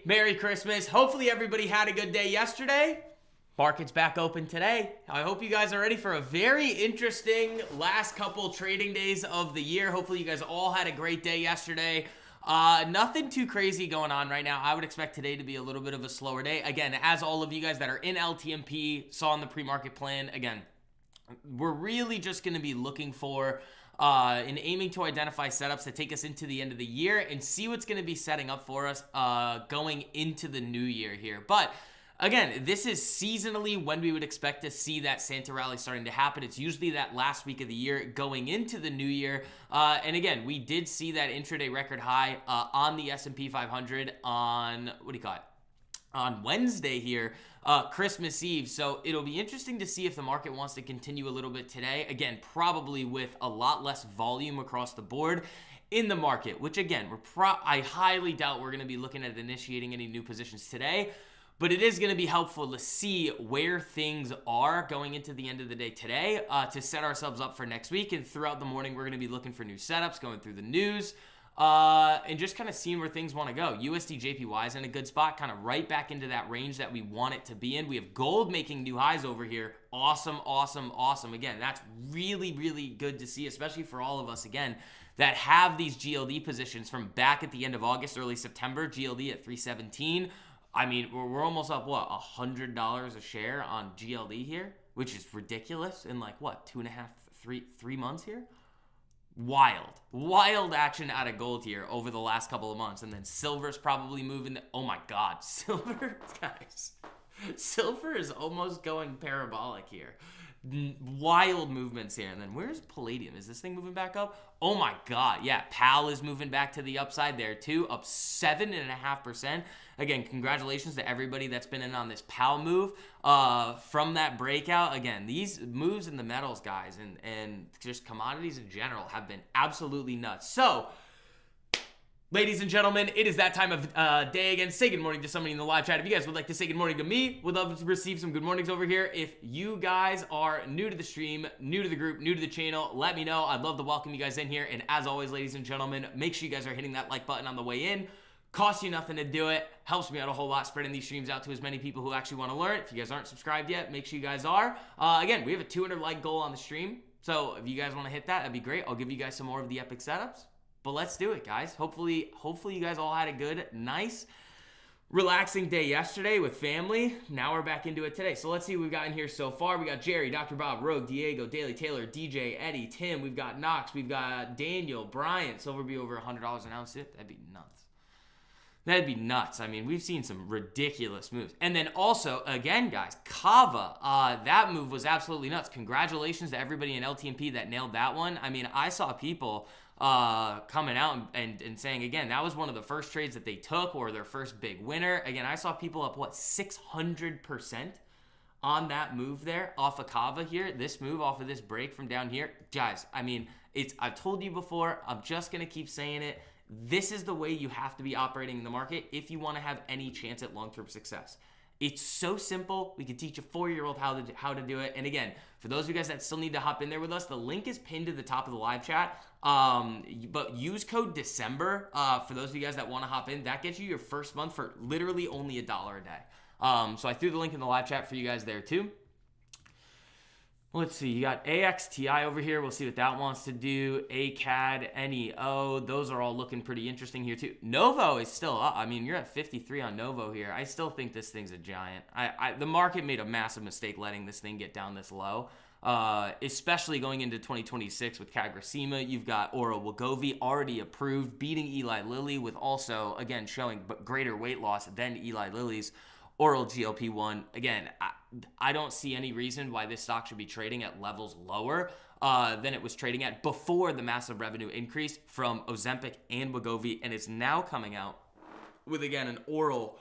Merry Christmas. Hopefully everybody had a good day yesterday. Market's back open today. I hope you guys are ready for a very interesting last couple trading days of the year. Hopefully you guys all had a great day yesterday. Nothing too crazy going on right now. I would expect today to be a little bit of a slower day. Again, as all of you guys that are in LTMP saw in the pre-market plan, again, we're really just going to be looking for and aiming to identify setups that take us into the end of the year and see what's going to be setting up for us going into the new year here. But again, this is seasonally when we would expect to see that Santa rally starting to happen. It's usually that last week of the year going into the new year. And again, we did see that intraday record high on the S&P 500 on, on Wednesday here, Christmas Eve. So it'll be interesting to see if the market wants to continue a little bit today. Again, probably with a lot less volume across the board in the market, which again, I highly doubt we're going to be looking at initiating any new positions today. But it is going to be helpful to see where things are going into the end of the day today to set ourselves up for next week. And throughout the morning, we're going to be looking for new setups, going through the news, and just kind of seeing where things want to go. USD JPY is in a good spot, kind of right back into that range that we want it to be in. We have gold making new highs over here. Awesome, awesome, awesome. Again, that's really, really good to see, especially for all of us, again, that have these GLD positions from back at the end of August, early September, GLD at 317. I mean, we're almost up, what, $100 a share on GLD here, which is ridiculous in like, what, 2.5, 3 months here? Wild action out of gold here over the last couple of months. And then silver's probably moving. Oh my God, silver, guys. Silver is almost going parabolic here. Wild movements here. And then where's palladium? Is this thing moving back up? Oh my God. Yeah, PAL is moving back to the upside there too, up 7.5%. Again, congratulations to everybody that's been in on this PAL move from that breakout. Again, these moves in the metals, guys, and just commodities in general have been absolutely nuts. So, ladies and gentlemen, it is that time of day again. Say good morning to somebody in the live chat. If you guys would like to say good morning to me, would love to receive some good mornings over here. If you guys are new to the stream, new to the group, new to the channel, let me know. I'd love to welcome you guys in here. And as always, ladies and gentlemen, make sure you guys are hitting that like button on the way in. Costs you nothing to do it. Helps me out a whole lot, spreading these streams out to as many people who actually want to learn. If you guys aren't subscribed yet, make sure you guys are. Again, we have a 200 like goal on the stream. So if you guys want to hit that, that'd be great. I'll give you guys some more of the epic setups. But let's do it, guys. Hopefully you guys all had a good, nice, relaxing day yesterday with family. Now we're back into it today. So let's see what we've got in here so far. We got Jerry, Dr. Bob, Rogue, Diego, Daily, Taylor, DJ, Eddie, Tim. We've got Knox. We've got Daniel, Brian. Silver be over $100 an ounce. That'd be nuts. That'd be nuts. I mean, we've seen some ridiculous moves. And then also, again, guys, Kava, that move was absolutely nuts. Congratulations to everybody in LTMP that nailed that one. I mean, I saw people coming out and saying, again, that was one of the first trades that they took or their first big winner. Again, I saw people up, what, 600% on that move there off of Kava here. This move off of this break from down here. Guys, I mean, I've told you before. I'm just going to keep saying it. This is the way you have to be operating in the market if you want to have any chance at long-term success. It's so simple. We can teach a 4-year-old how to do it. And again, for those of you guys that still need to hop in there with us, the link is pinned to the top of the live chat. But use code December for those of you guys that want to hop in. That gets you your first month for literally only $1 a day. So I threw the link in the live chat for you guys there too. Let's see, you got AXTI over here. We'll see what that wants to do. ACAD, NEO, those are all looking pretty interesting here too. Novo is still up. I mean, you're at 53 on Novo here. I still think this thing's a giant. The market made a massive mistake letting this thing get down this low, especially going into 2026 with Kagrasima. You've got Oral Wegovy already approved, beating Eli Lilly with also, again, showing greater weight loss than Eli Lilly's oral GLP-1. Again, I don't see any reason why this stock should be trading at levels lower than it was trading at before the massive revenue increase from Ozempic and Wegovy, and it's now coming out with, again, an oral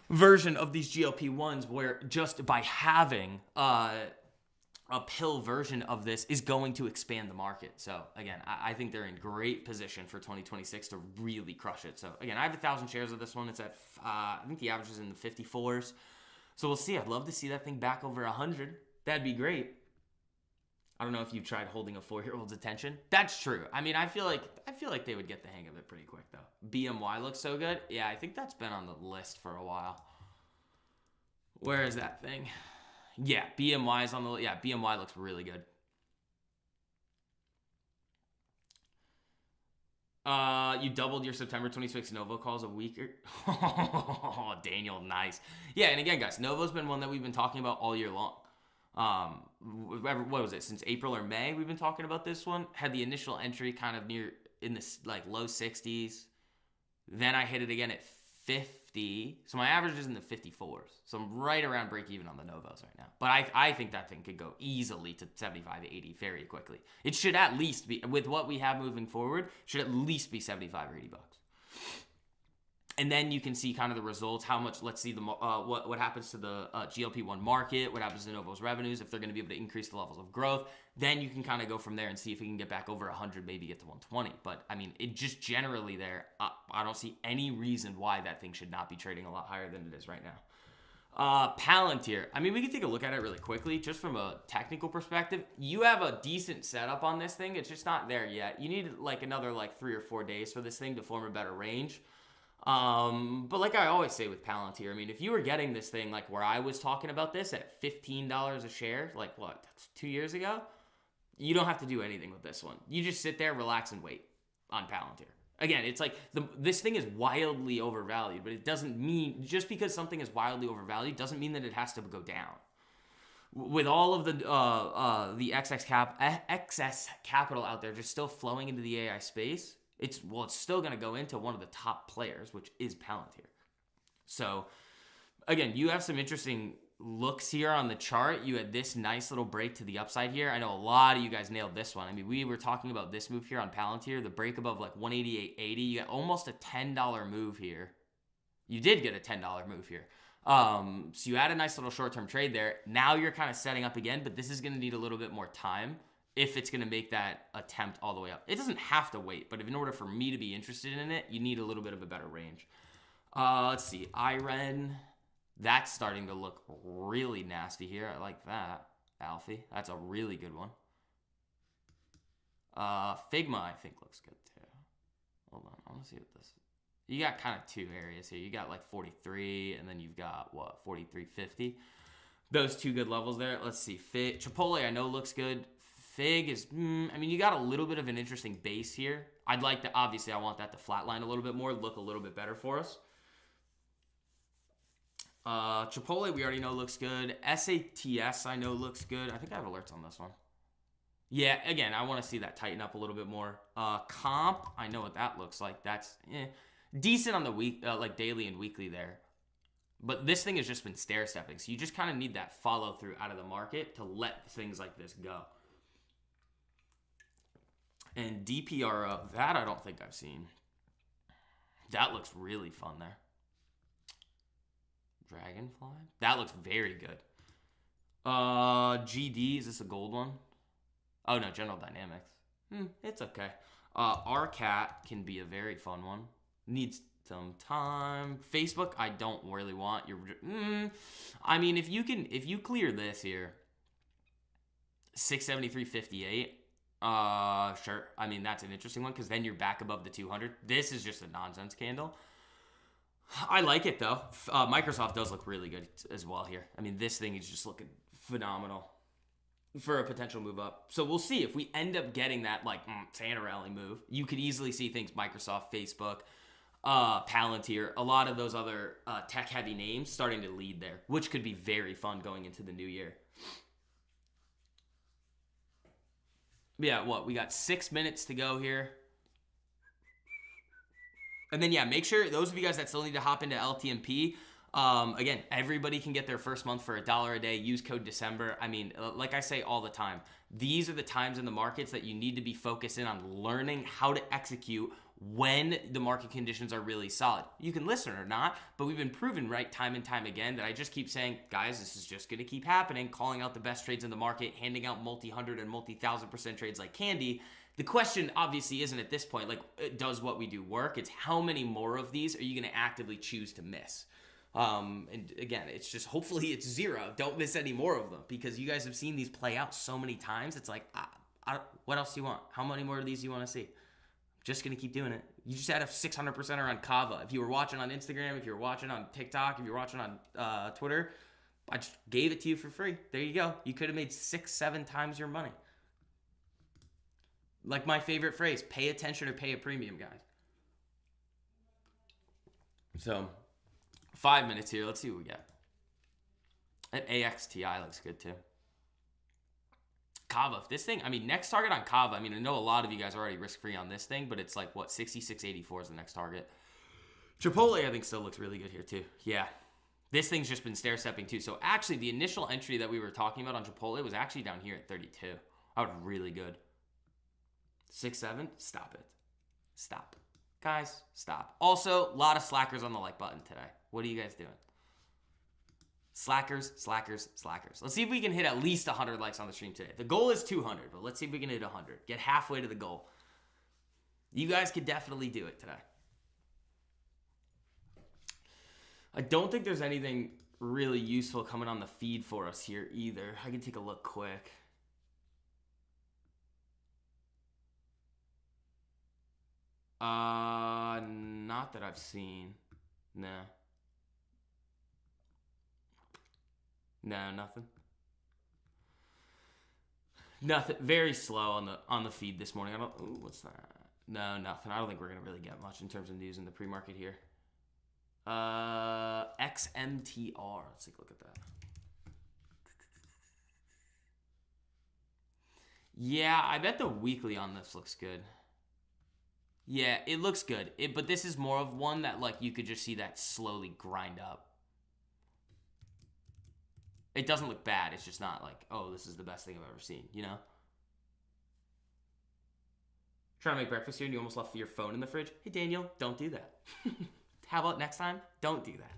version of these GLP-1s where just by having a pill version of this is going to expand the market. So again, I think they're in great position for 2026 to really crush it. So again, I have 1,000 shares of this one. It's at, I think the average is in the 54s. So we'll see. I'd love to see that thing back over 100. That'd be great. I don't know if you tried holding a 4-year-old's attention. That's true. I mean, I feel like they would get the hang of it pretty quick though. BMY looks so good. Yeah, I think that's been on the list for a while. Where is that thing? Yeah, BMY is on the list. Yeah, BMY looks really good. You doubled your September 26 Novo calls a week or... Oh, Daniel, nice. Yeah, and again, guys, Novo's been one that we've been talking about all year long. What was it? Since April or May, we've been talking about this one. Had the initial entry kind of near in this like low 60s. Then I hit it again at 50. So my average is in the 54s. So I'm right around break even on the Novos right now. But I think that thing could go easily to 75, 80 very quickly. It should at least be, with what we have moving forward, should at least be 75 or $80. And then you can see kind of the results, how much, let's see the what happens to the GLP-1 market, what happens to Novo's revenues, if they're going to be able to increase the levels of growth. Then you can kind of go from there and see if we can get back over 100, maybe get to 120. But, I mean, it just generally there, I don't see any reason why that thing should not be trading a lot higher than it is right now. Palantir. I mean, we can take a look at it really quickly, just from a technical perspective. You have a decent setup on this thing. It's just not there yet. You need like another 3 or 4 days for this thing to form a better range. But like I always say with Palantir, I mean, if you were getting this thing like where I was talking about this at $15 a share, like what, 2 years ago, you don't have to do anything with this one. You just sit there, relax, and wait on Palantir. Again, it's like this thing is wildly overvalued, but it doesn't mean, just because something is wildly overvalued doesn't mean that it has to go down. With all of the excess capital out there just still flowing into the AI space, it's still going to go into one of the top players, which is Palantir. So, again, you have some interesting looks here on the chart. You had this nice little break to the upside here. I know a lot of you guys nailed this one. I mean, we were talking about this move here on Palantir, the break above like 188.80. You got almost a $10 move here. You did get a $10 move here. So you had a nice little short-term trade there. Now you're kind of setting up again, but this is going to need a little bit more time if it's going to make that attempt all the way up. It doesn't have to wait, but in order for me to be interested in it, you need a little bit of a better range. Let's see. IREN, that's starting to look really nasty here. I like that. Alfie, that's a really good one. Figma, I think, looks good too. Hold on, I want to see what this is. You got kind of two areas here. You got like 43, and then you've got, 43.50. Those two good levels there. Let's see. Chipotle, I know, looks good. Fig is, I mean, you got a little bit of an interesting base here. I'd like to, obviously, I want that to flatline a little bit more, look a little bit better for us. Chipotle, we already know looks good. SATS, I know looks good. I think I have alerts on this one. Yeah, again, I want to see that tighten up a little bit more. Comp, I know what that looks like. That's decent on the week, like daily and weekly there. But this thing has just been stair-stepping, so you just kind of need that follow-through out of the market to let things like this go. And DPR up, that I don't think I've seen. That looks really fun there. Dragonfly, that looks very good. GD, is this a gold one? Oh no, General Dynamics. It's okay. RCAT can be a very fun one. Needs some time. Facebook, I don't really want. I mean, if you clear this here, 673.58. Sure. I mean, that's an interesting one because then you're back above the 200. This is just a nonsense candle. I like it though. Microsoft does look really good as well here. I mean, this thing is just looking phenomenal for a potential move up. So we'll see if we end up getting that like Santa rally move. You could easily see things Microsoft, Facebook, Palantir, a lot of those other tech-heavy names starting to lead there, which could be very fun going into the new year. Yeah, we got 6 minutes to go here. And then, yeah, make sure, those of you guys that still need to hop into LTMP, again, everybody can get their first month for $1 a day. Use code December. I mean, like I say all the time, these are the times in the markets that you need to be focused in on learning how to execute when the market conditions are really solid. You can listen or not, but we've been proven right time and time again that I just keep saying, guys, this is just going to keep happening, calling out the best trades in the market, handing out multi-100 and multi-1,000% trades like candy. The question obviously isn't at this point, like, does what we do work? It's how many more of these are you going to actively choose to miss? And again, it's just hopefully it's zero. Don't miss any more of them because you guys have seen these play out so many times. It's like, what else do you want? How many more of these do you want to see? I'm just going to keep doing it. You just had a 600% on Kava. If you were watching on Instagram, if you were watching on TikTok, if you were watching on Twitter, I just gave it to you for free. There you go. You could have made 6-7 times your money. Like my favorite phrase, pay attention or pay a premium, guys. So, 5 minutes here. Let's see what we get. That AXTI looks good too. Kava, if this thing, I mean, next target on Kava, I mean, I know a lot of you guys are already risk-free on this thing, but it's like, what, 66.84 is the next target. Chipotle, I think, still looks really good here too. Yeah. This thing's just been stair-stepping too. So actually, the initial entry that we were talking about on Chipotle was actually down here at 32. That was really good. 6-7? Stop it. Stop. Guys, stop. Also, a lot of slackers on the like button today. What are you guys doing? Slackers, slackers, slackers. Let's see if we can hit at least 100 likes on the stream today. The goal is 200, but let's see if we can hit 100. Get halfway to the goal. You guys could definitely do it today. I don't think there's anything really useful coming on the feed for us here either. I can take a look quick. Not that I've seen. Nah. No, nothing. Nothing. Very slow on the feed this morning. Ooh, what's that? No, nothing. I don't think we're gonna really get much in terms of news in the pre-market here. XMTR. Let's take a look at that. Yeah, I bet the weekly on this looks good. Yeah, it looks good. But this is more of one that like you could just see that slowly grind up. It doesn't look bad. It's just not like, oh, this is the best thing I've ever seen, you know? Trying to make breakfast here and you almost left your phone in the fridge. Hey, Daniel, don't do that. How about next time? Don't do that.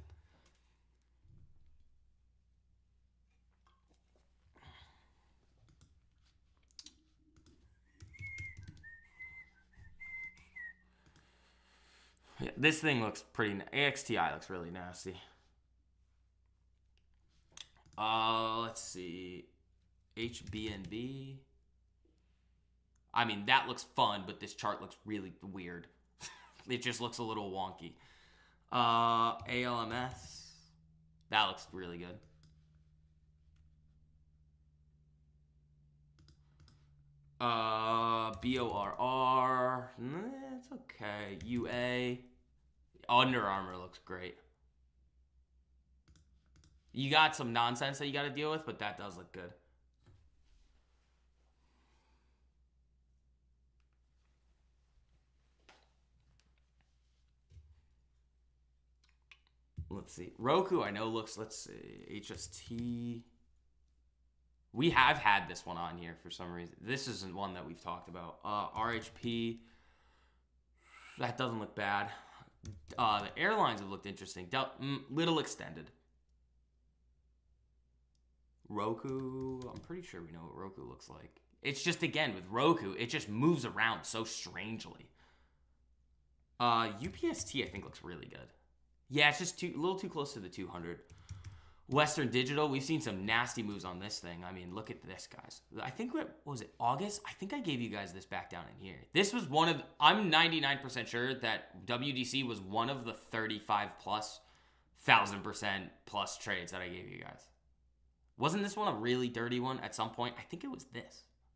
Yeah, this thing looks pretty... AXTI looks really nasty. Let's see. HBNB. I mean, that looks fun, but this chart looks really weird. It just looks a little wonky. ALMS. That looks really good. BORR. It's okay. UA. Under Armour looks great. You got some nonsense that you got to deal with, but that does look good. Let's see. Roku, I know looks, let's see. HST. We have had this one on here for some reason. This isn't one that we've talked about. RHP. That doesn't look bad. The airlines have looked interesting. Little extended. Roku. I'm pretty sure we know what Roku looks like. It's just, again, with Roku, it just moves around so strangely. UPST, I think, looks really good. Yeah, it's just a little too close to the 200. Western Digital, we've seen some nasty moves on this thing. I mean, look at this, guys. I think, what was it, August? I think I gave you guys this back down in here. This was one of, I'm 99% sure that WDC was one of the 35 plus, 1,000% plus trades that I gave you guys. Wasn't this one a really dirty one at some point? I think it was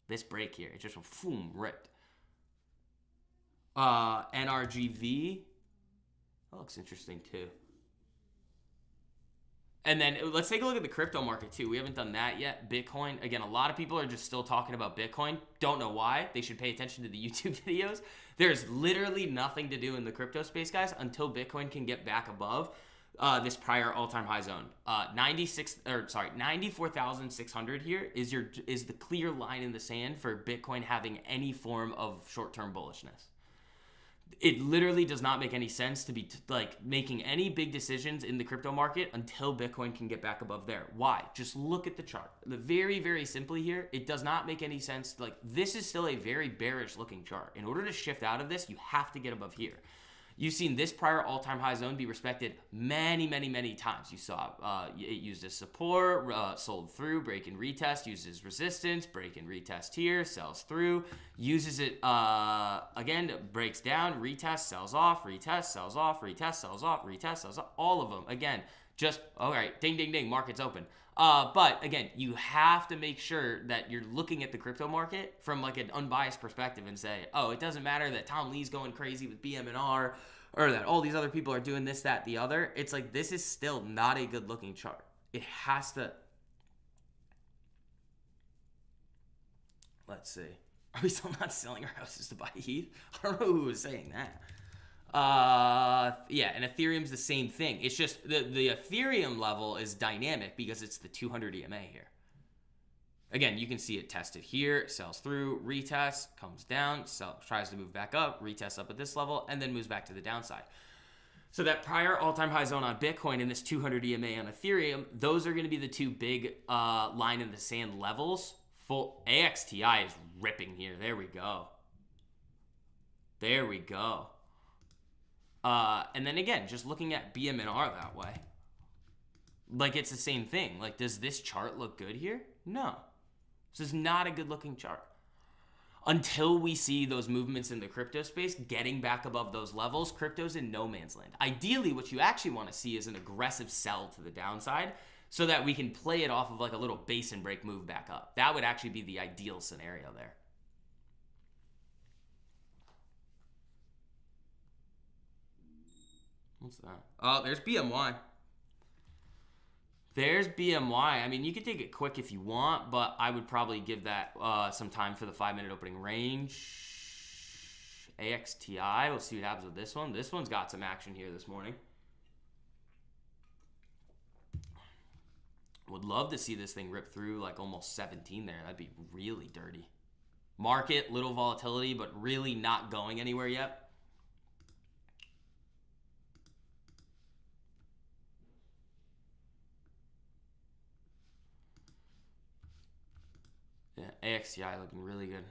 this break here. It just went, boom, ripped. NRGV, that looks interesting too. And then let's take a look at the crypto market too. We haven't done that yet. Bitcoin, again, a lot of people are just still talking about Bitcoin. Don't know why. They should pay attention to the YouTube videos. There's literally nothing to do in the crypto space, guys, until Bitcoin can get back above this prior all-time high zone. 94,600 here is the clear line in the sand for Bitcoin having any form of short-term bullishness. It literally does not make any sense to be making any big decisions in the crypto market until Bitcoin can get back above there. Why? Just look at the chart. Very, very simply here, it does not make any sense. Like, this is still a very bearish looking chart. In order to shift out of this, you have to get above here. You've seen this prior all-time high zone be respected many, many, many times. You saw it used as support, sold through, break and retest, uses resistance, break and retest here, sells through, uses it again, breaks down, retest, sells off, retest, sells off, retest, sells off, retest, sells off, all of them. Again, just, all right, ding, ding, ding, market's open. But again, you have to make sure that you're looking at the crypto market from like an unbiased perspective and say, oh, it doesn't matter that Tom Lee's going crazy with Bmnr or that all these other people are doing this, that, the other. It's like, this is still not a good looking chart. It has to. Let's see. Are we still not selling our houses to buy ETH? I don't know who was saying that. Yeah, and Ethereum's the same thing. It's just the Ethereum level is dynamic because it's the 200 EMA here. Again, you can see it tested here, sells through, retests, comes down, tries to move back up, retests up at this level, and then moves back to the downside. So that prior all-time high zone on Bitcoin and this 200 EMA on Ethereum, those are going to be the two big line in the sand levels. Full AXTI is ripping here. There we go. There we go. And then again, just looking at Bmnr that way, like it's the same thing. Like, does this chart look good here? No. This is not a good looking chart. Until we see those movements in the crypto space getting back above those levels, crypto's in no man's land. Ideally, what you actually want to see is an aggressive sell to the downside so that we can play it off of like a little basin break move back up. That would actually be the ideal scenario there. What's that? Oh, there's BMY. There's BMY. I mean, you could take it quick if you want, but I would probably give that some time for the 5-minute opening range. AXTI, we'll see what happens with this one. This one's got some action here this morning. Would love to see this thing rip through like almost 17 there. That'd be really dirty. Market, little volatility, but really not going anywhere yet. Yeah, AXTI looking really good.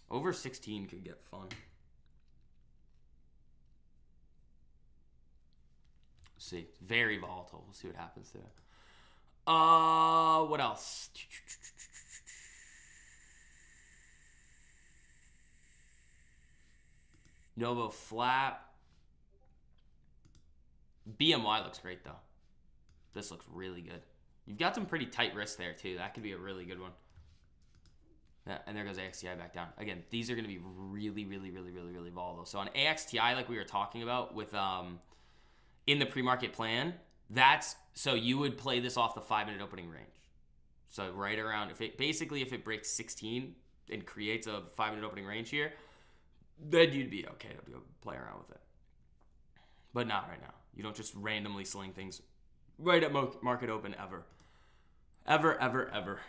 Over 16 could get fun. Let's see. Very volatile. We'll see what happens there. What else? Novo flat. BMY looks great though. This looks really good. You've got some pretty tight wrists there too. That could be a really good one. Yeah, and there goes AXTI back down. Again, these are going to be really, really, really, really, really volatile. So on AXTI, like we were talking about with in the pre-market plan, that's so you would play this off the 5-minute opening range. So right around if it breaks 16 and creates a 5-minute opening range here, then you'd be okay to play around with it. But not right now. You don't just randomly sling things right at market open ever. Ever, ever, ever.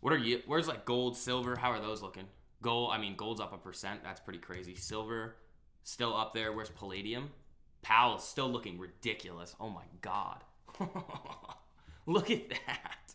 What are you? Where's like gold, silver? How are those looking? Gold, I mean, gold's up 1%. That's pretty crazy. Silver, still up there. Where's palladium? Powell's still looking ridiculous. Oh my God. Look at that.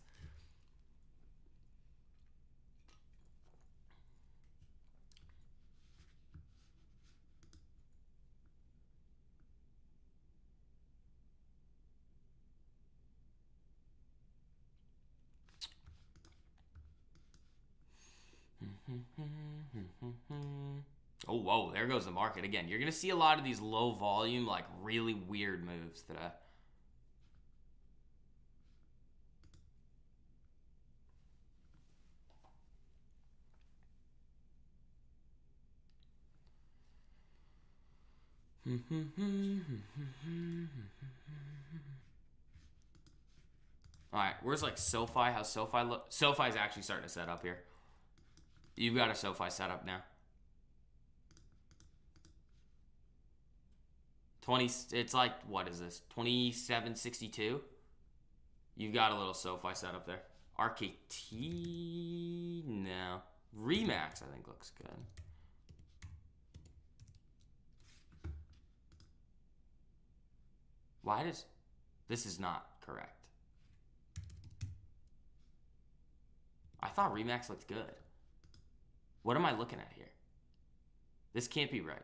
Oh, whoa, there goes the market again. You're going to see a lot of these low volume, like really weird moves today. All right, where's like SoFi? How's SoFi look? SoFi's actually starting to set up here. You've got a SoFi set up now. 20, it's like, what is this? 2762? You've got a little SoFi set up there. RKT? No. Remax, I think, looks good. Why does... This is not correct. I thought Remax looked good. What am I looking at here? This can't be right.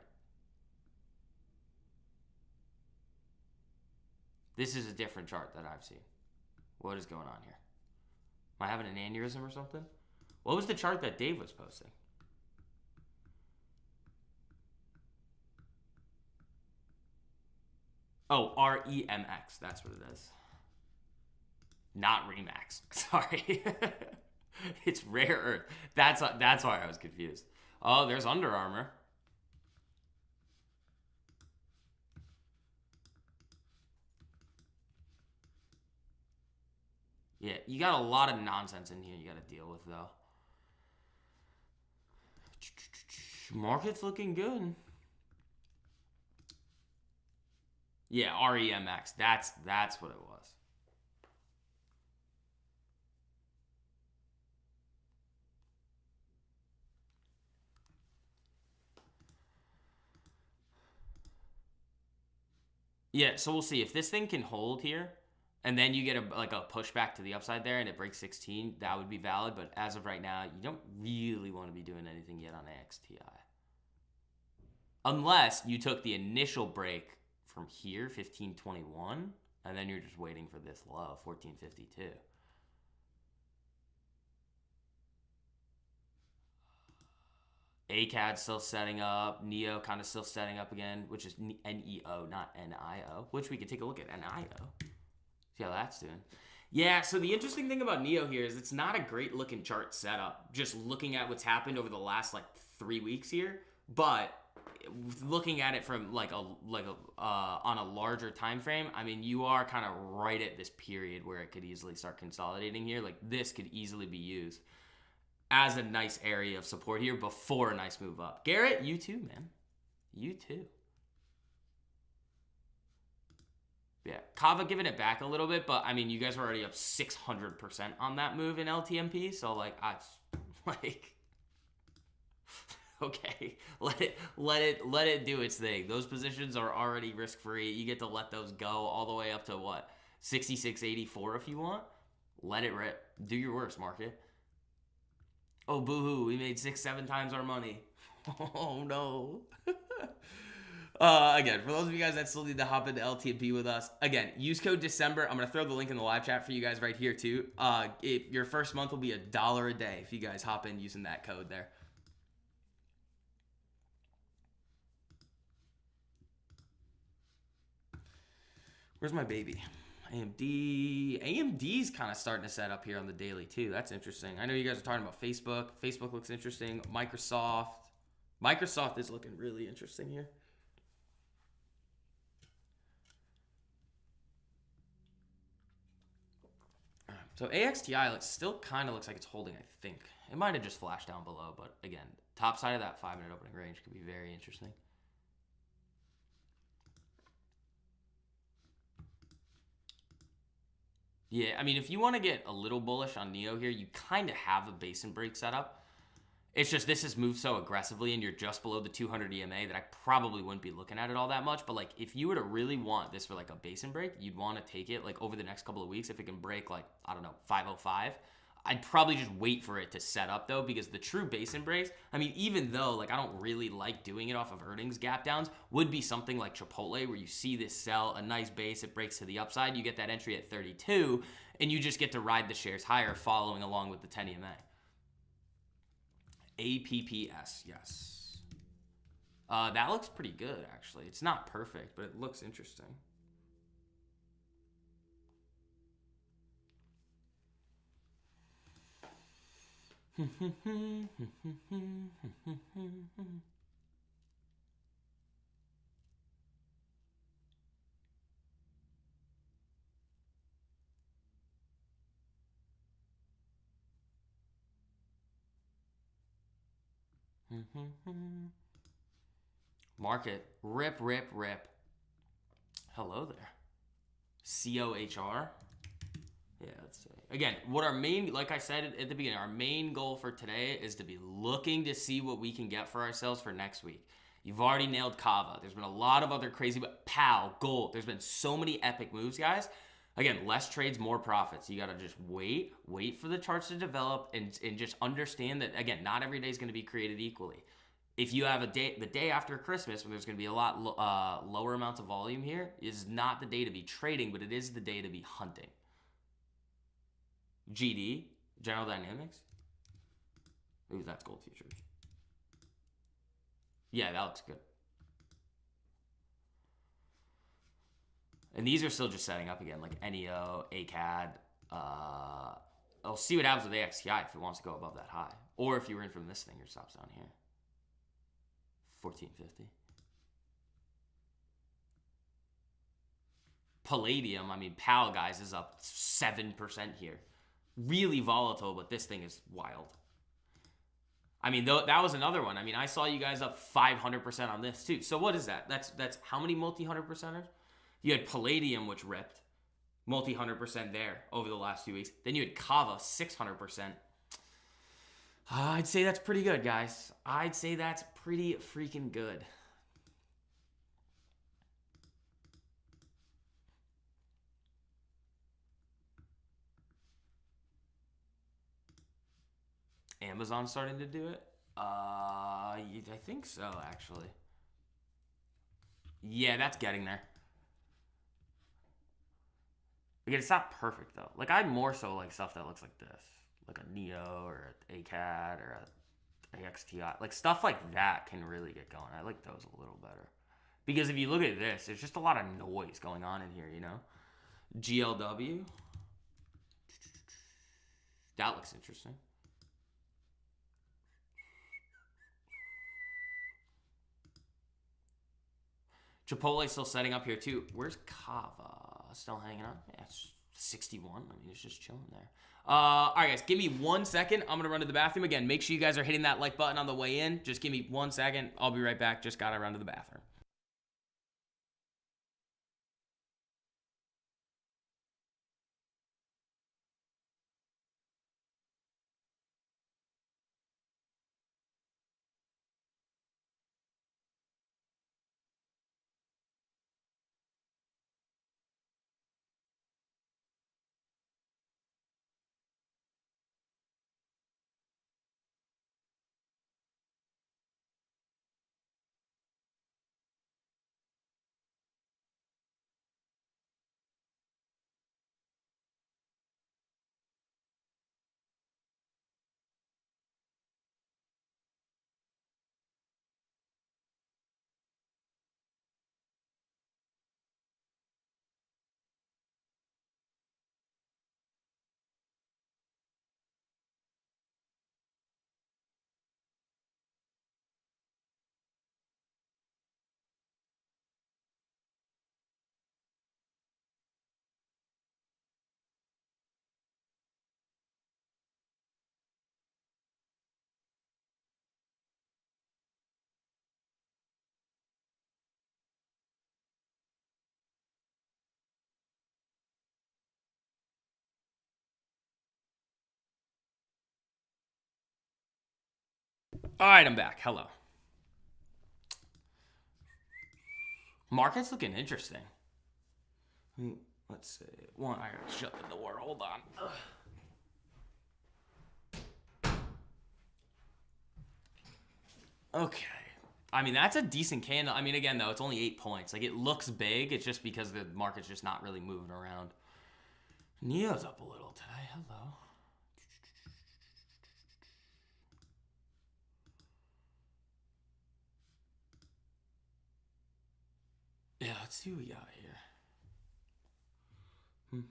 This is a different chart that I've seen. What is going on here? Am I having an aneurysm or something? What was the chart that Dave was posting? Oh, REMX. That's what it is. Not Remax. Sorry. It's rare earth. That's why I was confused. Oh, there's Under Armour. Yeah, you got a lot of nonsense in here you got to deal with, though. Market's looking good. Yeah, REMX. That's what it was. Yeah, so we'll see if this thing can hold here, and then you get a pushback to the upside there, and it breaks 16. That would be valid, but as of right now, you don't really want to be doing anything yet on AXTI, unless you took the initial break from here, 1521, and then you're just waiting for this low, 1452. ACAD still setting up, NEO kind of still setting up again, which is NEO, not NIO, which we could take a look at NIO. See how that's doing. Yeah, so the interesting thing about NEO here is it's not a great looking chart setup, just looking at what's happened over the last 3 weeks here, but looking at it from on a larger time frame, I mean, you are kind of right at this period where it could easily start consolidating here. Like, this could easily be used as a nice area of support here before a nice move up. Garrett, you too, man. You too. Yeah, Kava giving it back a little bit, but I mean, you guys were already up 600% on that move in LTMP, so okay, let it do its thing. Those positions are already risk-free. You get to let those go all the way up to what, 66.84 if you want. Let it rip. Do your worst, market. Oh, boo-hoo, we made 6-7 times our money. Oh, no. Again, for those of you guys that still need to hop into LTMP with us, again, use code December. I'm going to throw the link in the live chat for you guys right here, too. Your first month will be $1 a day if you guys hop in using that code there. Where's my baby? AMD's kind of starting to set up here on the daily too. That's interesting. I know you guys are talking about Facebook. Facebook looks interesting. Microsoft is looking really interesting here. So AXTI still kind of looks like it's holding, I think. It might have just flashed down below, but again, top side of that 5-minute opening range could be very interesting. Yeah, I mean, if you want to get a little bullish on NEO here, you kind of have a basin break setup. It's just this has moved so aggressively and you're just below the 200 EMA that I probably wouldn't be looking at it all that much. But if you were to really want this for a basin break, you'd want to take it over the next couple of weeks. If it can break I don't know, 505, I'd probably just wait for it to set up though, because the true basin breaks, I mean, even though I don't really like doing it off of earnings gap downs, would be something like Chipotle where you see this sell a nice base, it breaks to the upside, you get that entry at 32, and you just get to ride the shares higher following along with the 10 EMA. APPS, yes. That looks pretty good, actually. It's not perfect, but it looks interesting. Market, rip, rip, rip. Hello there. COHR. Yeah, let's see. Again, what our main, like I said at the beginning, our main goal for today is to be looking to see what we can get for ourselves for next week. You've already nailed Kava. There's been a lot of other crazy, but PAL, Gold. There's been so many epic moves, guys. Again, less trades, more profits. You got to just wait for the charts to develop, and just understand that, again, not every day is going to be created equally. If you have the day after Christmas, when there's going to be a lot lower amounts of volume here, is not the day to be trading, but it is the day to be hunting. GD, General Dynamics. Ooh, that's gold futures. Yeah, that looks good. And these are still just setting up again, like NEO, ACAD. I'll see what happens with AXTI if it wants to go above that high. Or if you were in from this thing, your stop's down here. 1450. Palladium, I mean, PAL, guys, is up 7% here. Really volatile, but this thing is wild. I mean, that was another one. I mean, I saw you guys up 500% on this too. So what is that? That's how many multi-100%ers? You had Palladium, which ripped multi-100% there over the last few weeks. Then you had Kava, 600%. I'd say that's pretty good, guys. I'd say that's pretty freaking good. Amazon's starting to do it? I think so, actually. Yeah, that's getting there. Again, it's not perfect, though. Like, I more so like stuff that looks like this. Like a NEO or an ACAD or a AXTI. Like, stuff like that can really get going. I like those a little better. Because if you look at this, there's just a lot of noise going on in here, you know? GLW. That looks interesting. Chipotle still setting up here too. Where's Kava? Still hanging on? Yeah, it's 61. I mean, it's just chilling there. All right, guys, give me 1 second. I'm going to run to the bathroom again. Make sure you guys are hitting that like button on the way in. Just give me 1 second. I'll be right back. Just got to run to the bathroom. All right, I'm back. Hello. Market's looking interesting. Let's see. I gotta shut the door. Hold on. Okay. I mean, that's a decent candle. I mean, again, though, it's only 8 points. Like, it looks big. It's just because the market's just not really moving around. Neo's up a little today. Hello. Yeah, let's see what we got here. Let's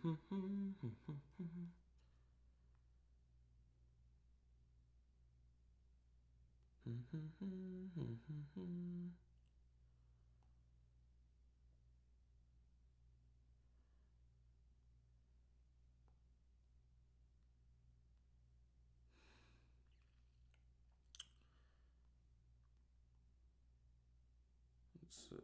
see.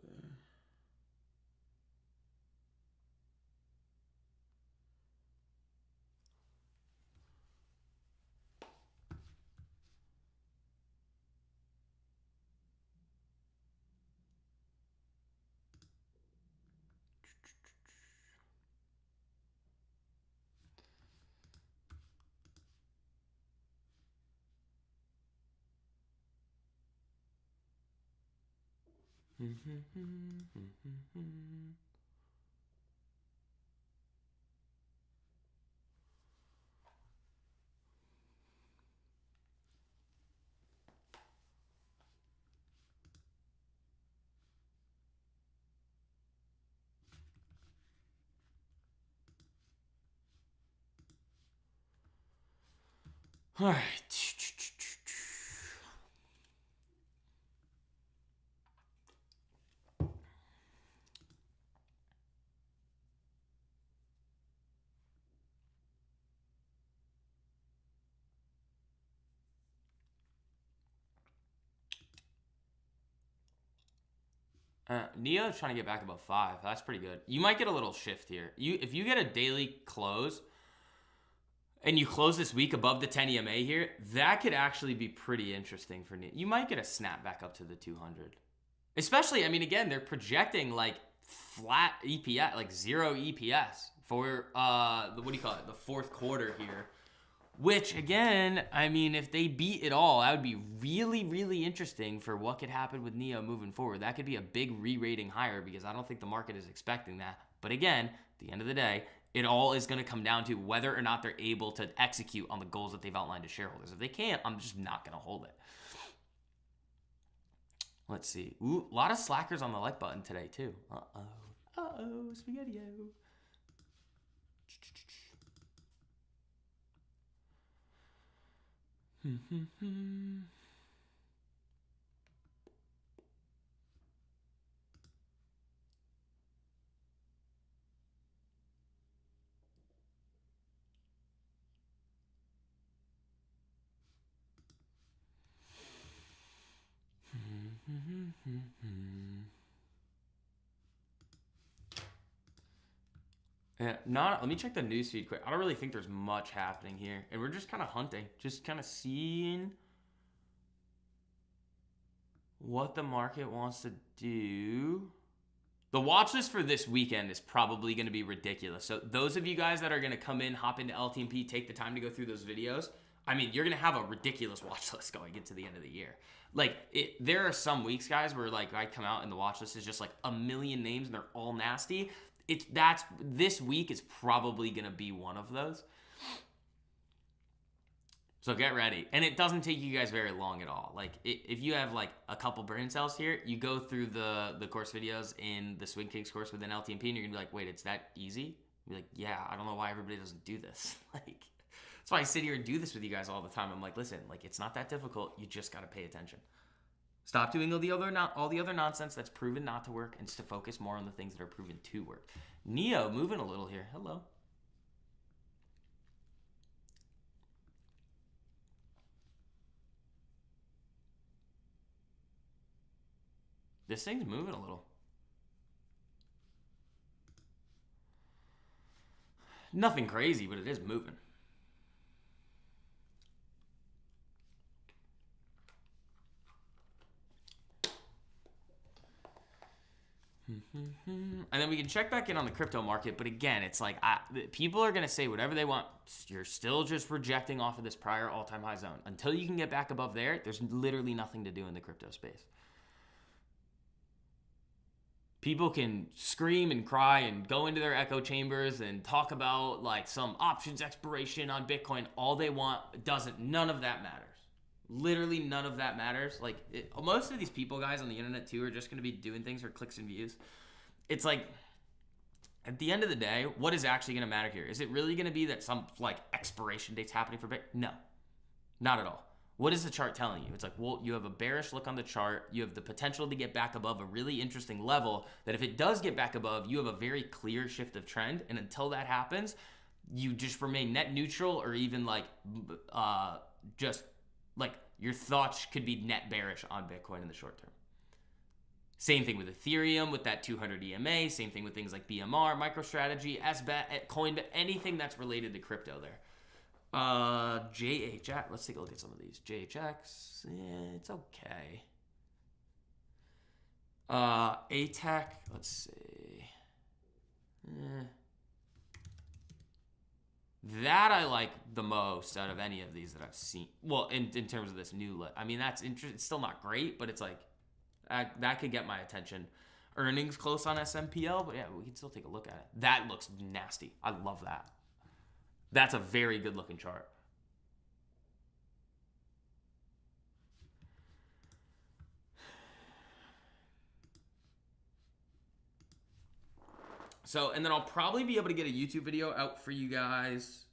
All right. Neo's trying to get back above 5. That's pretty good. You might get a little shift here. If you get a daily close and you close this week above the 10 EMA here, that could actually be pretty interesting for Neo. You might get a snap back up to the 200. Especially, I mean, again, they're projecting like flat EPS, like 0 EPS for what do you call it? The fourth quarter here. Which, again, I mean, if they beat it all, that would be really, really interesting for what could happen with Neo moving forward. That could be a big re-rating higher because I don't think the market is expecting that. But again, at the end of the day, it all is going to come down to whether or not they're able to execute on the goals that they've outlined to shareholders. If they can't, I'm just not going to hold it. Let's see. Ooh, a lot of slackers on the like button today, too. Uh-oh. Uh-oh, spaghetti-o. Yeah, let me check the newsfeed quick. I don't really think there's much happening here. And we're just kind of hunting. Just kind of seeing what the market wants to do. The watch list for this weekend is probably going to be ridiculous. So those of you guys that are going to come in, hop into LTMP, take the time to go through those videos. I mean, you're going to have a ridiculous watch list going into the end of the year. Like, there are some weeks, guys, where like I come out and the watch list is just like a million names and they're all nasty. This week is probably going to be one of those. So get ready. And it doesn't take you guys very long at all. Like, if you have like a couple brain cells here, you go through the course videos in the Swing Kings course within LTMP and you're going to be like, wait, it's that easy? You're like, yeah, I don't know why everybody doesn't do this. Like, that's why I sit here and do this with you guys all the time. I'm like, listen, like, it's not that difficult. You just got to pay attention. Stop doing all the other nonsense that's proven not to work and just to focus more on the things that are proven to work. Neo moving a little here. Hello. This thing's moving a little. Nothing crazy, but it is moving. And then we can check back in on the crypto market. But again, it's like people are going to say whatever they want. You're still just rejecting off of this prior all-time high zone. Until you can get back above there, there's literally nothing to do in the crypto space. People can scream and cry and go into their echo chambers and talk about like some options expiration on Bitcoin all they want. None of that matters. Literally none of that matters. Like, most of these people, guys, on the internet too are just going to be doing things for clicks and views. It's like, at the end of the day, what is actually going to matter here? Is it really going to be that some like expiration date's happening for Bitcoin? No, not at all. What is the chart telling you? It's like, well, you have a bearish look on the chart. You have the potential to get back above a really interesting level that if it does get back above, you have a very clear shift of trend. And until that happens, you just remain net neutral or even like just like your thoughts could be net bearish on Bitcoin in the short term. Same thing with Ethereum with that 200 EMA. Same thing with things like BMnr, MicroStrategy, SBAT, Coinbit, anything that's related to crypto there. JHX. Let's take a look at some of these. JHX. Yeah, it's okay. ATEC. Let's see. That I like the most out of any of these that I've seen. Well, in terms of this new lit. I mean, that's interesting. It's still not great, but it's like, That could get my attention. Earnings close on SMPL, but yeah, we can still take a look at it. That looks nasty. I love that. That's a very good looking chart. So, and then I'll probably be able to get a YouTube video out for you guys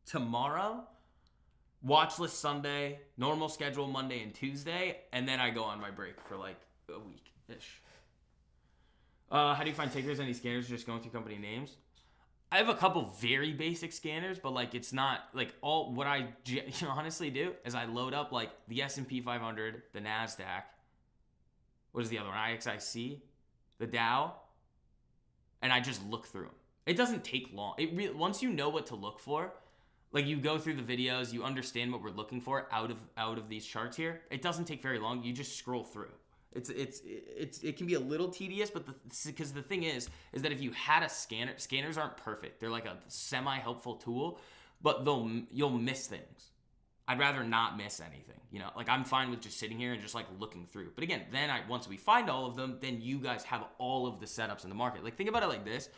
tomorrow. Watch list Sunday, normal schedule Monday and Tuesday, and then I go on my break for like a week-ish. How do you find takers? Any scanners just going through company names? I have a couple very basic scanners, but like it's not like all what I honestly do is I load up like the S&P 500, the NASDAQ. What is the other one? IXIC, the Dow, and I just look through them. It doesn't take long. Once you know what to look for, like you go through the videos, you understand what we're looking for out of these charts here. It doesn't take very long. You just scroll through. It can be a little tedious, but because the thing is that if you had a scanner, scanners aren't perfect. They're like a semi-helpful tool, but you'll miss things. I'd rather not miss anything, you know. Like I'm fine with just sitting here and just like looking through. But again, then once we find all of them, then you guys have all of the setups in the market. Like think about it like this.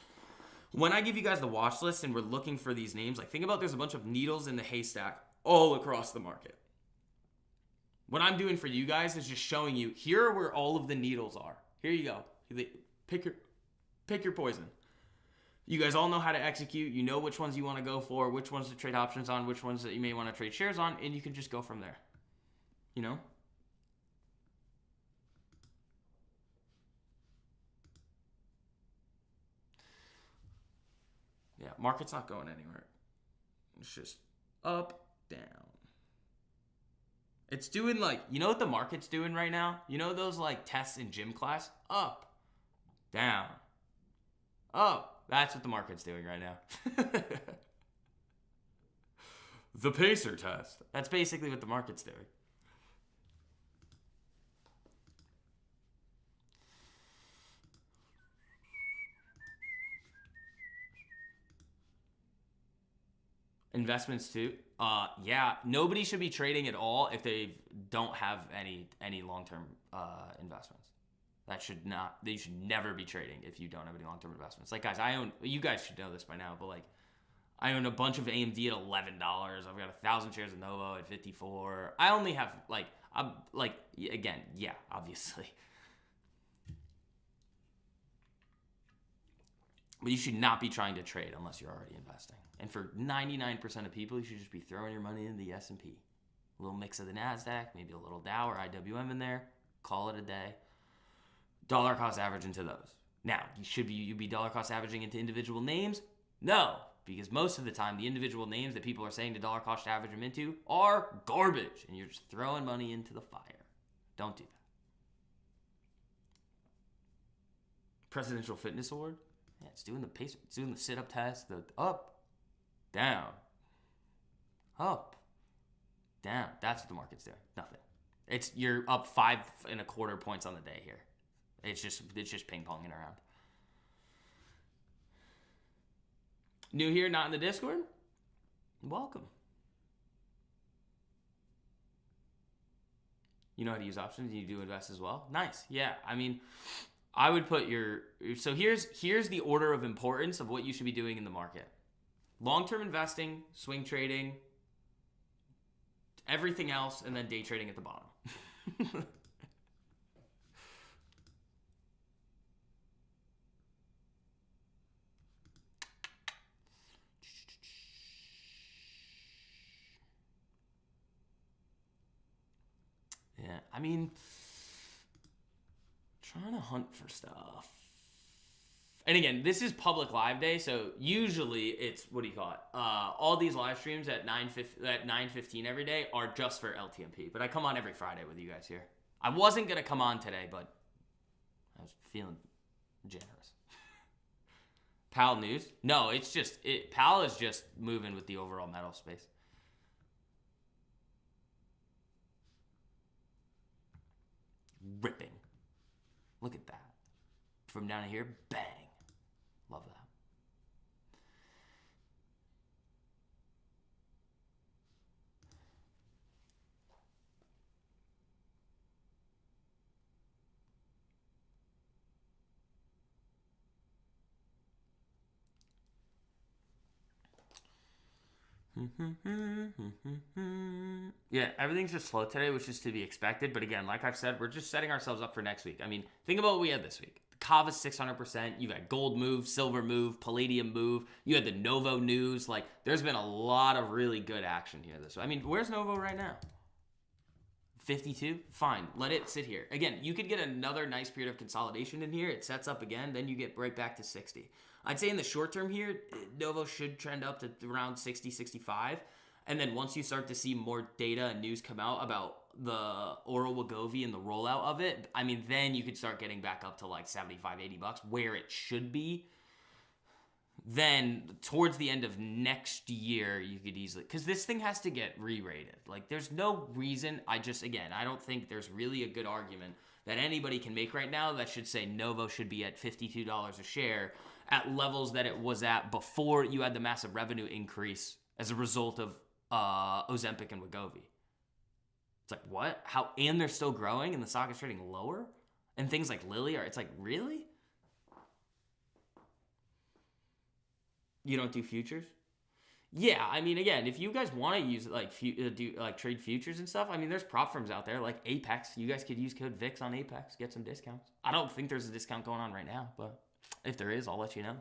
When I give you guys the watch list and we're looking for these names, like think about there's a bunch of needles in the haystack all across the market. What I'm doing for you guys is just showing you here are where all of the needles are. Here you go. Pick your poison. You guys all know how to execute. You know which ones you want to go for, which ones to trade options on, which ones that you may want to trade shares on, and you can just go from there. You know? Yeah, market's not going anywhere. It's just up, down. It's doing like, you know what the market's doing right now? You know those like tests in gym class? Up, down, up. That's what the market's doing right now. The pacer test. That's basically what the market's doing. Investments too. Yeah, nobody should be trading at all if they don't have any long-term investments. They should never be trading if you don't have any long-term investments. Like guys, you guys should know this by now, but like I own a bunch of AMD at $11. I've got 1,000 shares of Novo at 54. I only have again, yeah, obviously. But you should not be trying to trade unless you're already investing. And for 99% of people, you should just be throwing your money in the S&P. A little mix of the NASDAQ, maybe a little Dow or IWM in there. Call it a day. Dollar cost average into those. Now, you be dollar cost averaging into individual names? No, because most of the time, the individual names that people are saying to dollar cost average them into are garbage. And you're just throwing money into the fire. Don't do that. Presidential Fitness Award? Yeah, it's doing the pace. It's doing the sit-up test. The up, down, up, down. That's what the market's doing. Nothing. You're up 5.25 points on the day here. It's just ping-ponging around. New here, not in the Discord? Welcome. You know how to use options. You do invest as well. Nice. Yeah. I mean, I would put so here's the order of importance of what you should be doing in the market. Long-term investing, swing trading, everything else, and then day trading at the bottom. Yeah, I mean, trying to hunt for stuff. And again, this is public live day, so usually it's, what do you call it? All these live streams at 9:15 every day are just for LTMP. But I come on every Friday with you guys here. I wasn't going to come on today, but I was feeling generous. PAL news? No, it's just, PAL is just moving with the overall metal space. Ripping. Look at that. From down here, bang. Love that. Yeah, everything's just slow today, which is to be expected. But again, like I've said, we're just setting ourselves up for next week. I mean, think about what we had this week. The Kava's 600%. You've had gold move, silver move, palladium move. You had the Novo news. Like, there's been a lot of really good action here this week. I mean, where's Novo right now? 52? Fine. Let it sit here. Again, you could get another nice period of consolidation in here. It sets up again. Then you get right back to 60. I'd say in the short term here, Novo should trend up to around 60, 65. And then once you start to see more data and news come out about the oral Wegovy and the rollout of it, I mean, then you could start getting back up to like 75, 80 bucks where it should be. Then towards the end of next year, you could easily, because this thing has to get re-rated. Like, there's no reason. I don't think there's really a good argument that anybody can make right now that should say Novo should be at $52 a share at levels that it was at before you had the massive revenue increase as a result of Ozempic and Wegovy. It's like, what? How? And they're still growing and the stock is trading lower? And things like Lilly are, it's like, really? You don't do futures? Yeah, I mean, again, if you guys want to use trade futures and stuff, I mean, there's prop firms out there like Apex. You guys could use code VIX on Apex, get some discounts. I don't think there's a discount going on right now, but if there is, I'll let you know.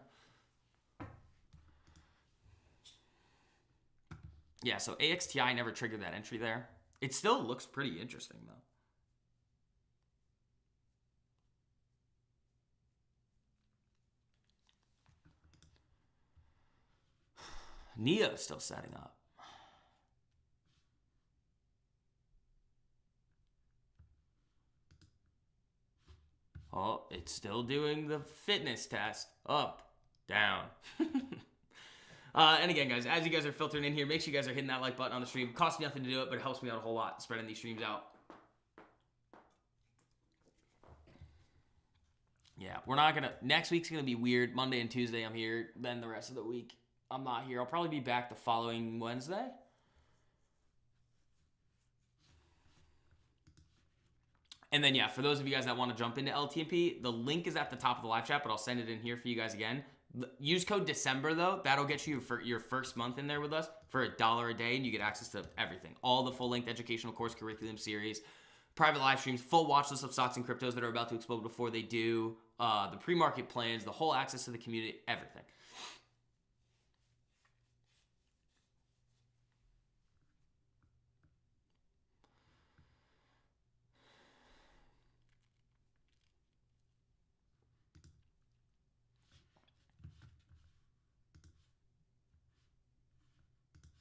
Yeah, so AXTI never triggered that entry there. It still looks pretty interesting, though. Neo's still setting up. Oh, it's still doing the fitness test. Up, down. And again, guys, as you guys are filtering in here, make sure you guys are hitting that like button on the stream. It costs you nothing to do it, but it helps me out a whole lot spreading these streams out. Yeah, we're not going to... Next week's going to be weird. Monday and Tuesday I'm here. Then the rest of the week I'm not here. I'll probably be back the following Wednesday. And then, yeah, for those of you guys that want to jump into LTMP, the link is at the top of the live chat, but I'll send it in here for you guys again. Use code December, though. That'll get you for your first month in there with us for $1 a day, and you get access to everything. All the full-length educational course curriculum series, private live streams, full watch list of stocks and cryptos that are about to explode before they do, the pre-market plans, the whole access to the community, everything.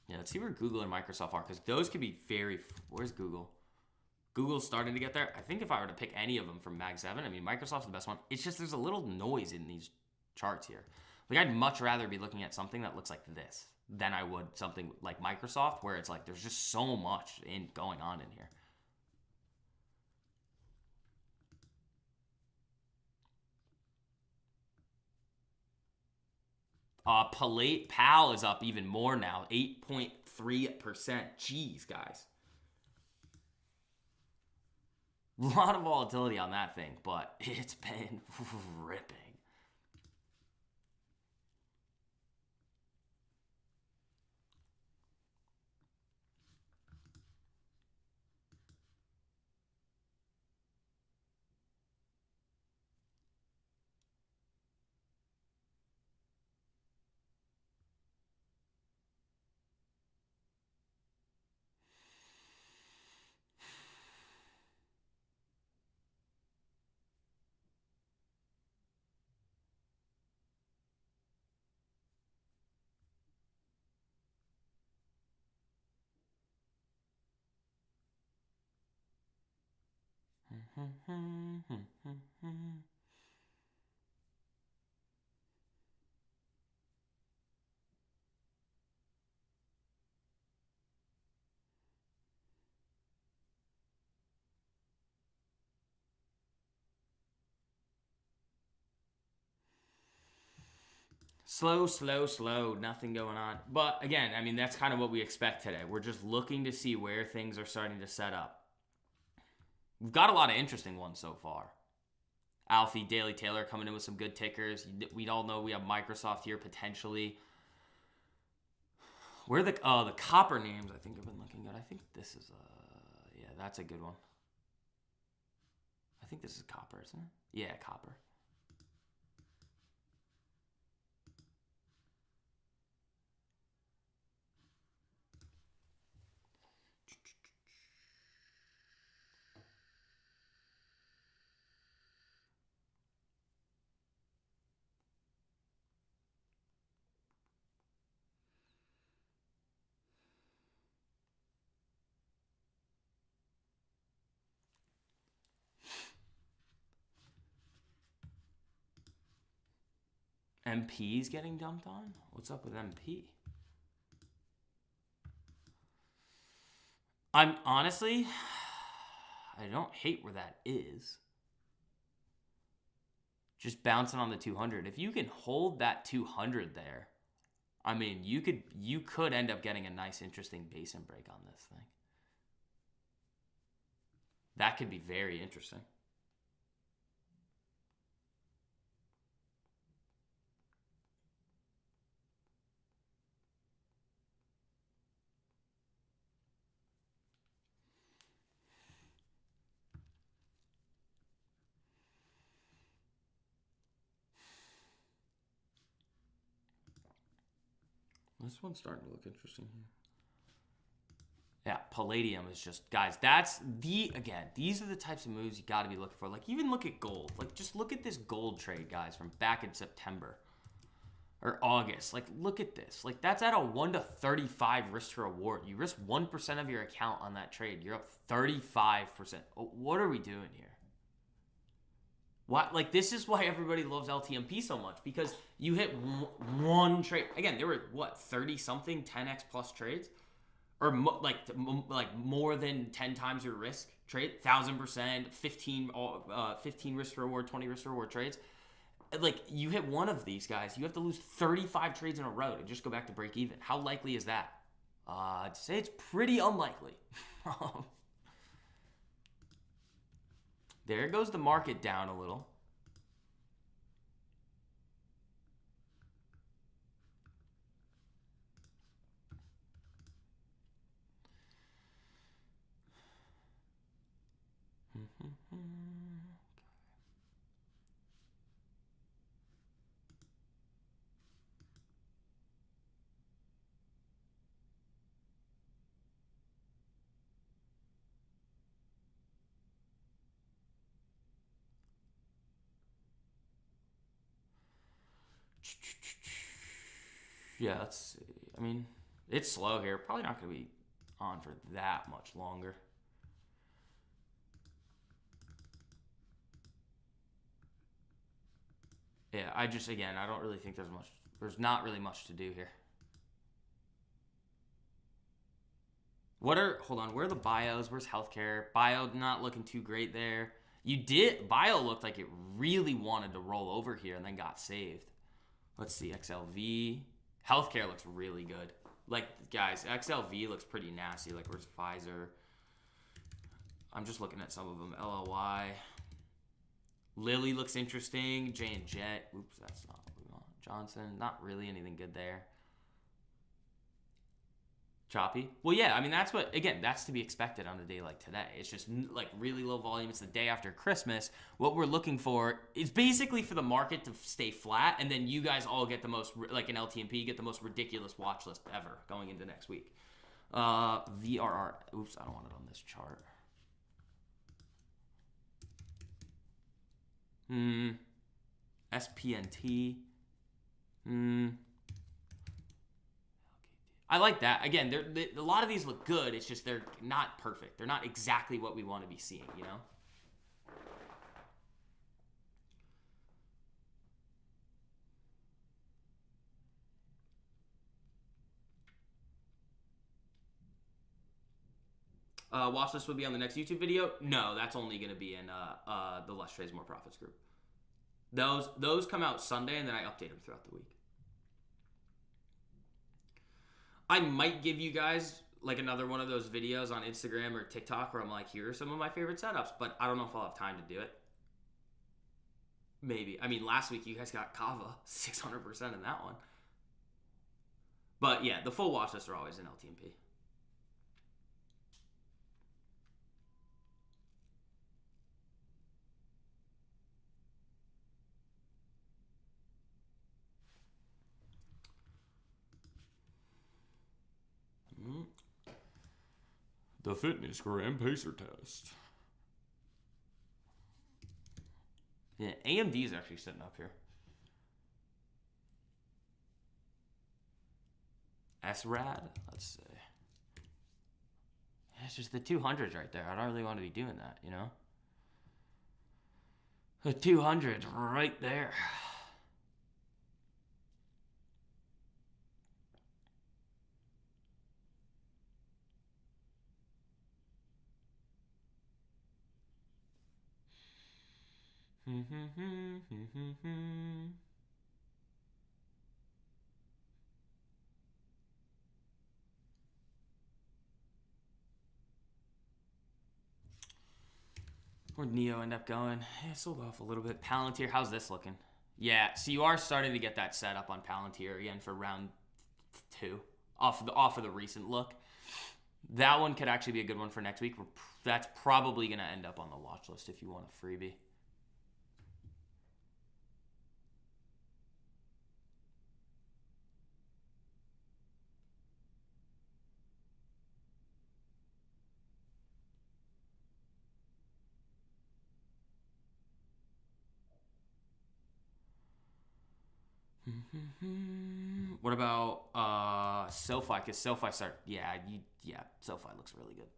Yeah, let's see where Google and Microsoft are, because those could be very... Where's Google? Google's starting to get there. I think if I were to pick any of them from Mag 7, I mean, Microsoft's the best one. It's just there's a little noise in these charts here. Like, I'd much rather be looking at something that looks like this than I would something like Microsoft, where it's like there's just so much going on in here. PAL is up even more now, 8.3%. Jeez, guys. A lot of volatility on that thing, but it's been ripping. Slow, slow, slow. Nothing going on. But again, I mean, that's kind of what we expect today. We're just looking to see where things are starting to set up. We've got a lot of interesting ones so far. Alfie, Daily Taylor coming in with some good tickers. We all know we have Microsoft here potentially. Where the copper names I think have been looking good. I think this is yeah, that's a good one. I think this is copper, isn't it? Yeah, copper. MP's getting dumped on? What's up with MP? I'm honestly, I don't hate where that is. Just bouncing on the 200. If you can hold that 200 there, I mean, you could end up getting a nice, interesting base and break on this thing. That could be very interesting. This one's starting to look interesting here. Yeah, palladium is just, guys, these are the types of moves you got to be looking for. Like, even look at gold. Like, just look at this gold trade, guys, from back in September or August. Like, look at this. Like, that's at a 1 to 35 risk to reward. You risk 1% of your account on that trade. You're up 35%. What are we doing here? What? Like, this is why everybody loves LTMP so much, because you hit one trade. Again, there were, what, 30-something 10x plus trades? Or like more than 10 times your risk trade, 1,000%, 15 risk to reward, 20 risk to reward trades. Like, you hit one of these guys, you have to lose 35 trades in a row to just go back to break even. How likely is that? I'd say it's pretty unlikely. There goes the market down a little. Yeah, let's see. I mean, it's slow here. Probably not going to be on for that much longer. Yeah, I don't really think there's not really much to do here. Hold on, where are the bios? Where's healthcare? Bio not looking too great there. Bio looked like it really wanted to roll over here and then got saved. Let's see, XLV. Healthcare looks really good. Like, guys, XLV looks pretty nasty. Like, where's Pfizer? I'm just looking at some of them. LLY. Lilly looks interesting. J&Jet. Oops, that's not what we want. Johnson, not really anything good there. Choppy. Well, yeah, I mean, that's to be expected on a day like today. It's just like really low volume. It's the day after Christmas. What we're looking for is basically for the market to stay flat, and then you guys all get the most, like an LTMP, get the most ridiculous watch list ever going into next week. VRR. Oops, I don't want it on this chart. SPNT. I like that. Again, a lot of these look good. It's just they're not perfect. They're not exactly what we want to be seeing, you know? Watch list would be on the next YouTube video. No, that's only going to be in the Less Trades More Profits group. Those come out Sunday, and then I update them throughout the week. I might give you guys like another one of those videos on Instagram or TikTok where I'm like, here are some of my favorite setups, but I don't know if I'll have time to do it. Maybe. I mean, last week you guys got Kava 600% in that one. But yeah, the full watch lists are always in LTMP. The Fitness Gram Pacer Test. Yeah, AMD is actually sitting up here. SRAD? Let's see. It's just the 200s right there. I don't really want to be doing that, you know? The 200s right there. Where'd Neo end up going? Yeah, sold off a little bit. Palantir, how's this looking? Yeah, so you are starting to get that set up on Palantir again for round 2 off of the recent look. That one could actually be a good one for next week. That's probably going to end up on the watch list if you want a freebie. What about Sofi? Because Sofi Sofi looks really good.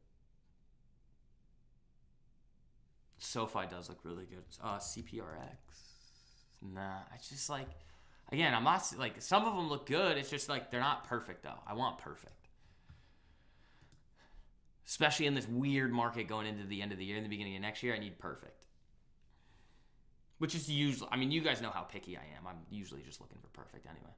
Sofi does look really good. CPRX. Nah, it's just like, again, I'm not like, some of them look good. It's just like they're not perfect though. I want perfect, especially in this weird market going into the end of the year and the beginning of next year. I need perfect. Which is usually, I mean, you guys know how picky I am. I'm usually just looking for perfect anyway.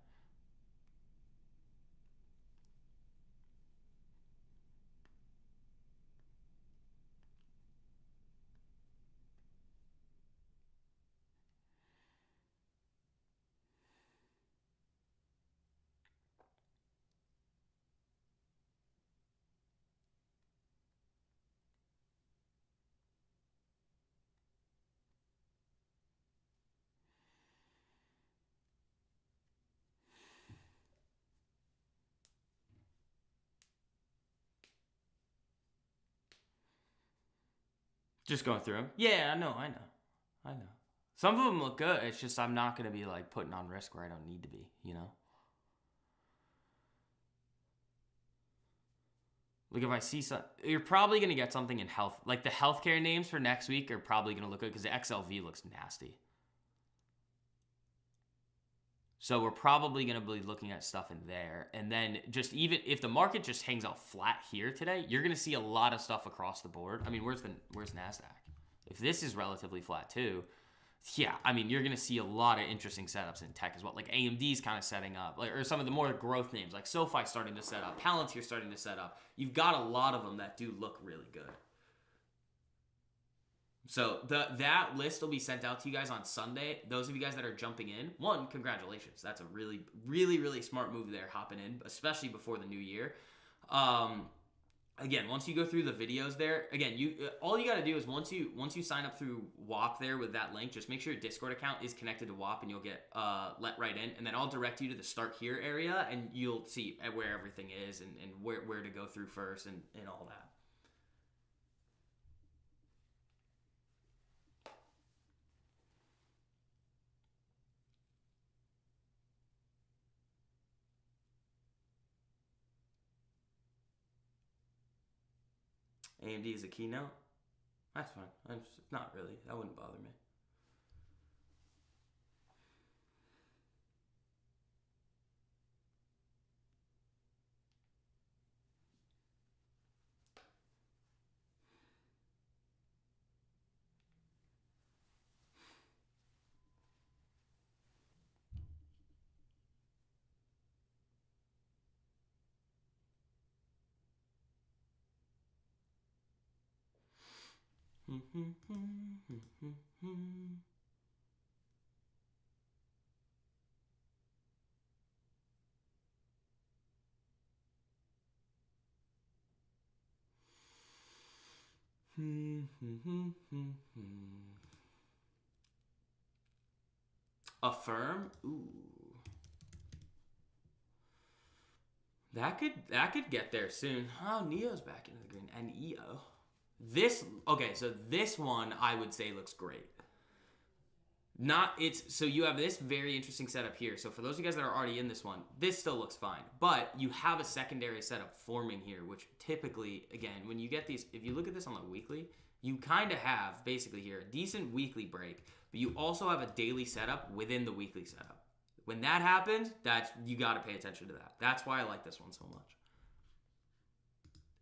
Just going through them. Yeah, I know. Some of them look good. It's just I'm not going to be like putting on risk where I don't need to be, you know? Like if I see some, you're probably going to get something in health. Like the healthcare names for next week are probably going to look good because the XLV looks nasty. So we're probably going to be looking at stuff in there. And then just even if the market just hangs out flat here today, you're going to see a lot of stuff across the board. I mean, where's NASDAQ? If this is relatively flat too, yeah, I mean, you're going to see a lot of interesting setups in tech as well. Like AMD's kind of setting up, like, or some of the more growth names, like SoFi starting to set up, Palantir starting to set up. You've got a lot of them that do look really good. So that list will be sent out to you guys on Sunday. Those of you guys that are jumping in, one, congratulations. That's a really, really, really smart move there, hopping in, especially before the new year. Again, once you go through the videos there, again, all you got to do is once you sign up through WAP there with that link, just make sure your Discord account is connected to WAP and you'll get let right in, and then I'll direct you to the start here area and you'll see where everything is and where to go through first and all that. AMD is a keynote. That's fine. Not really. That wouldn't bother me. Affirm? Ooh. That could get there soon. Oh, Neo's back into the green. And EO. So this one I would say looks great. So you have this very interesting setup here. So for those of you guys that are already in this one, this still looks fine. But you have a secondary setup forming here, which typically, again, when you get these, if you look at this on the weekly, you kind of have basically here a decent weekly break, but you also have a daily setup within the weekly setup. When that happens, you got to pay attention to that. That's why I like this one so much.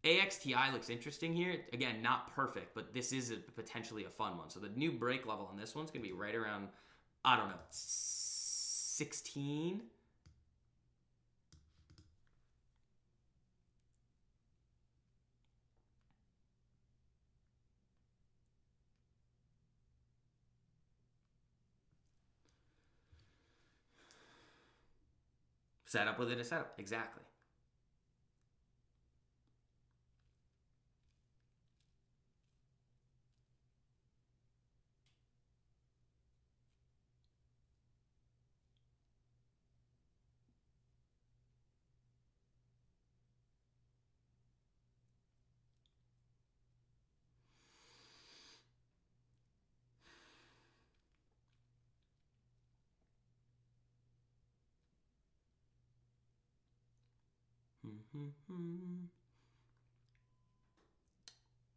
AXTI looks interesting here. Again, not perfect, but this is potentially a fun one. So the new break level on this one's going to be right around, I don't know, 16? Setup within a setup. Exactly.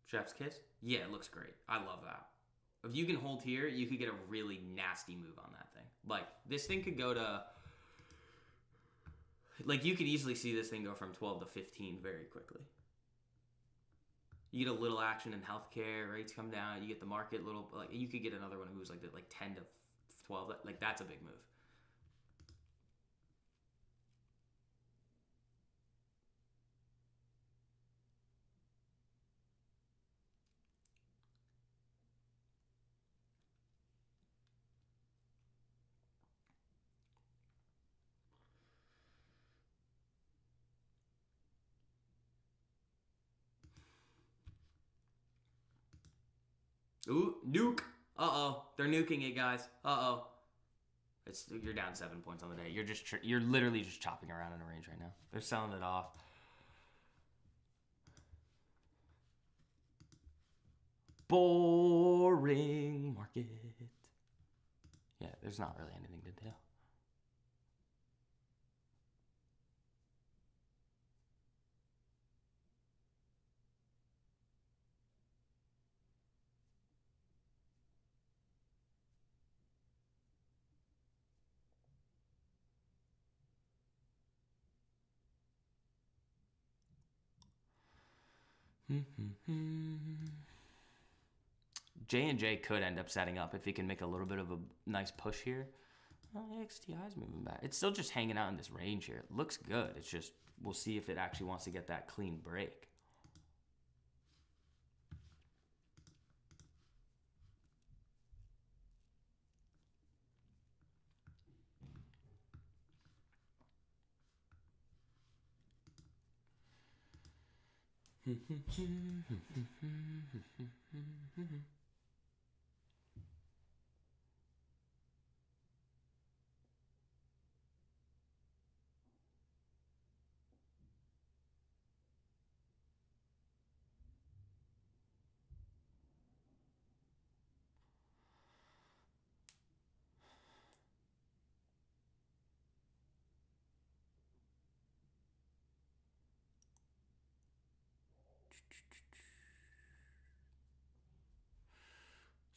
Chef's kiss? Yeah, it looks great. I love that. If you can hold here, you could get a really nasty move on that thing. Like, this thing could go to... Like, you could easily see this thing go from 12 to 15 very quickly. You get a little action in healthcare, rates come down, you get the market little... Like, you could get another one that moves like 10 to 12. Like, that's a big move. Ooh, nuke. Uh-oh. They're nuking it, guys. Uh-oh. You're down 7 points on the day. You're literally just chopping around in a range right now. They're selling it off. Boring market. Yeah, there's not really anything to do. J&J could end up setting up if he can make a little bit of a nice push here. XTI's moving back. It's still just hanging out in this range here. It looks good. It's just, we'll see if it actually wants to get that clean break.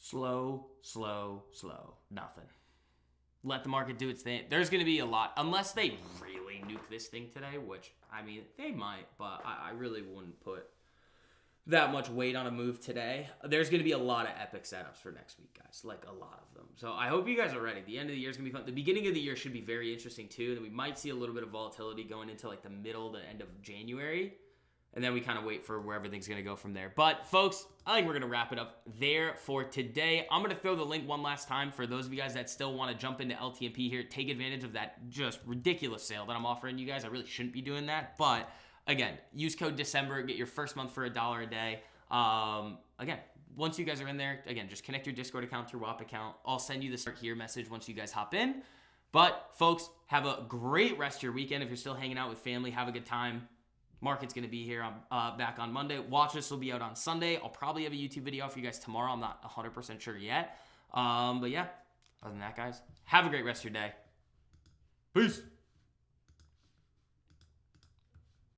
Slow, slow, slow. Nothing. Let the market do its thing. There's going to be a lot, unless they really nuke this thing today, which, I mean, they might, but I really wouldn't put that much weight on a move today. There's going to be a lot of epic setups for next week, guys. Like, a lot of them. So I hope you guys are ready. The end of the year is going to be fun. The beginning of the year should be very interesting, too. And we might see a little bit of volatility going into, like, the middle to end of January. And then we kind of wait for where everything's going to go from there. But, folks, I think we're going to wrap it up there for today. I'm going to throw the link one last time for those of you guys that still want to jump into LTMP here. Take advantage of that just ridiculous sale that I'm offering you guys. I really shouldn't be doing that. But, again, use code December. Get your first month for $1 a day. Again, once you guys are in there, again, just connect your Discord account to your WAP account. I'll send you the start here message once you guys hop in. But folks, have a great rest of your weekend. If you're still hanging out with family, have a good time. Market's going to be here back on Monday. Watch This will be out on Sunday. I'll probably have a YouTube video for you guys tomorrow. I'm not 100% sure yet. But yeah, other than that, guys, have a great rest of your day. Peace.